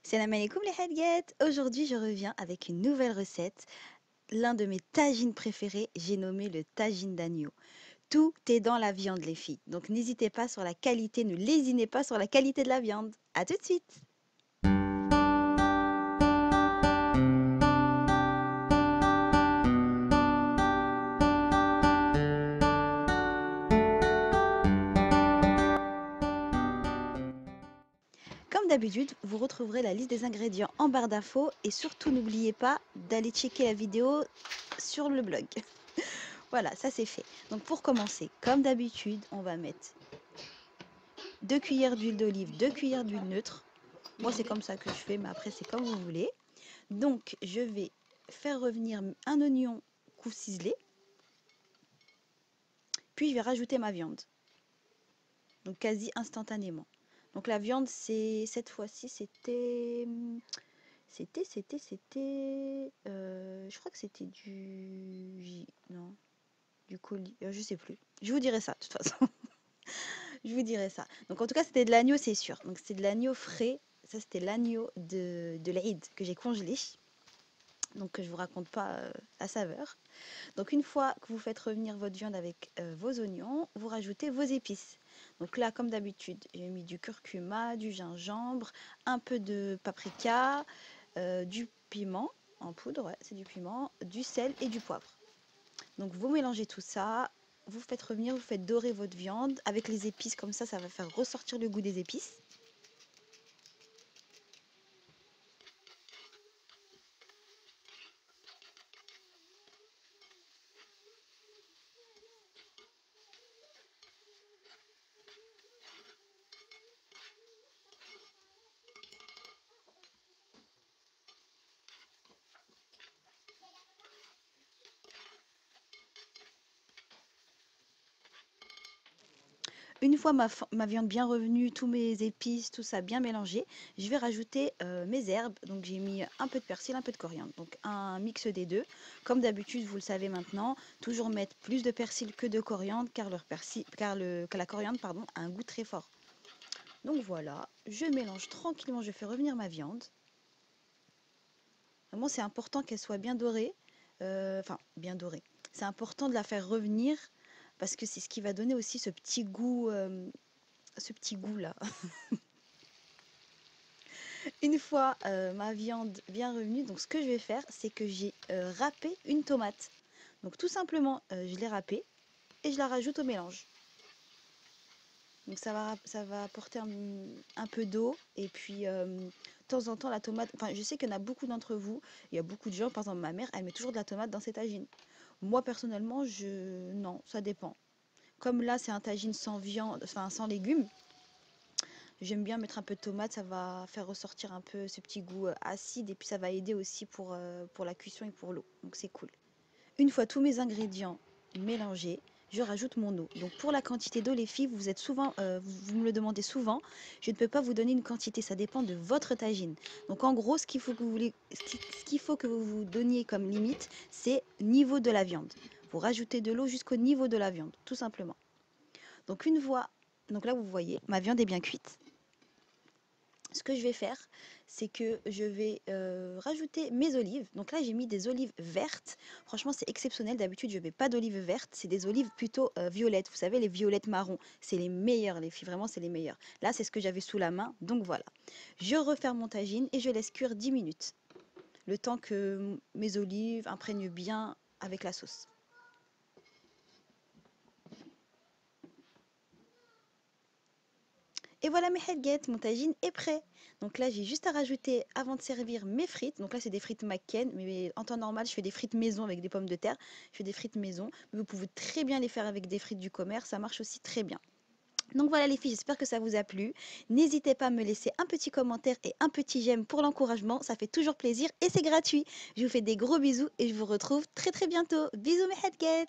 Salam alaikum les hadgets. Aujourd'hui, je reviens avec une nouvelle recette. L'un de mes tagines préférés, j'ai nommé le tagine d'agneau. Tout est dans la viande, les filles. Donc n'hésitez pas sur la qualité, ne lésinez pas sur la qualité de la viande. À tout de suite. Comme d'habitude, vous retrouverez la liste des ingrédients en barre d'infos et surtout n'oubliez pas d'aller checker la vidéo sur le blog. Voilà, ça c'est fait. Donc pour commencer, comme d'habitude, on va mettre 2 cuillères d'huile d'olive, 2 cuillères d'huile neutre. Moi, c'est comme ça que je fais, mais après, c'est comme vous voulez. Donc, je vais faire revenir un oignon ciselé, puis je vais rajouter ma viande. Donc, quasi instantanément. Donc, la viande, c'est cette fois-ci, je crois que c'était non, du colis, je sais plus. Je vous dirai ça, de toute façon. Je vous dirai ça. Donc, en tout cas, c'était de l'agneau, c'est sûr. Donc, c'est de l'agneau frais. Ça, c'était l'agneau de l'Aïd que j'ai congelé. Donc, je ne vous raconte pas la saveur. Donc, une fois que vous faites revenir votre viande avec vos oignons, vous rajoutez vos épices. Donc là, comme d'habitude, j'ai mis du curcuma, du gingembre, un peu de paprika, du piment en poudre, ouais, c'est du piment, du sel et du poivre. Donc, vous mélangez tout ça, vous faites revenir, vous faites dorer votre viande avec les épices, comme ça va faire ressortir le goût des épices. Une fois ma viande bien revenue, tous mes épices, tout ça bien mélangé, je vais rajouter mes herbes. Donc j'ai mis un peu de persil, un peu de coriandre. Donc un mix des deux. Comme d'habitude, vous le savez maintenant, toujours mettre plus de persil que de coriandre car, la coriandre a un goût très fort. Donc voilà, je mélange tranquillement, je fais revenir ma viande. Vraiment, c'est important qu'elle soit bien dorée. Enfin, bien dorée. C'est important de la faire revenir parce que c'est ce qui va donner aussi ce petit goût là. Une fois ma viande bien revenue, donc ce que je vais faire, c'est que j'ai râpé une tomate. Donc tout simplement, je l'ai râpée et je la rajoute au mélange. Donc ça va apporter un peu d'eau et puis de temps en temps la tomate, enfin je sais qu'il y en a beaucoup d'entre vous, il y a beaucoup de gens, par exemple ma mère, elle met toujours de la tomate dans ses tagines. Moi personnellement, non, ça dépend. Comme là c'est un tagine sans viande, enfin sans légumes, j'aime bien mettre un peu de tomate, ça va faire ressortir un peu ce petit goût acide et puis ça va aider aussi pour la cuisson et pour l'eau. Donc c'est cool. Une fois tous mes ingrédients mélangés, je rajoute mon eau. Donc pour la quantité d'eau, les filles, vous me le demandez souvent, je ne peux pas vous donner une quantité, ça dépend de votre tagine. Donc en gros, ce qu'il faut que vous vous donniez comme limite, c'est niveau de la viande. Vous rajoutez de l'eau jusqu'au niveau de la viande, tout simplement. Donc une fois, donc là vous voyez, ma viande est bien cuite. Ce que je vais faire, c'est que je vais rajouter mes olives. Donc là, j'ai mis des olives vertes. Franchement, c'est exceptionnel. D'habitude, je ne mets pas d'olives vertes. C'est des olives plutôt violettes. Vous savez, les violettes marron. C'est les meilleures, les filles. Vraiment, c'est les meilleures. Là, c'est ce que j'avais sous la main. Donc voilà. Je referme mon tagine et je laisse cuire 10 minutes. Le temps que mes olives imprègnent bien avec la sauce. Et voilà mes headgets, mon tagine est prêt. Donc là, j'ai juste à rajouter, avant de servir, mes frites. Donc là, c'est des frites McCain, mais en temps normal, je fais des frites maison avec des pommes de terre. Je fais des frites maison, mais vous pouvez très bien les faire avec des frites du commerce, ça marche aussi très bien. Donc voilà les filles, j'espère que ça vous a plu. N'hésitez pas à me laisser un petit commentaire et un petit j'aime pour l'encouragement, ça fait toujours plaisir et c'est gratuit. Je vous fais des gros bisous et je vous retrouve très très bientôt. Bisous mes headgets.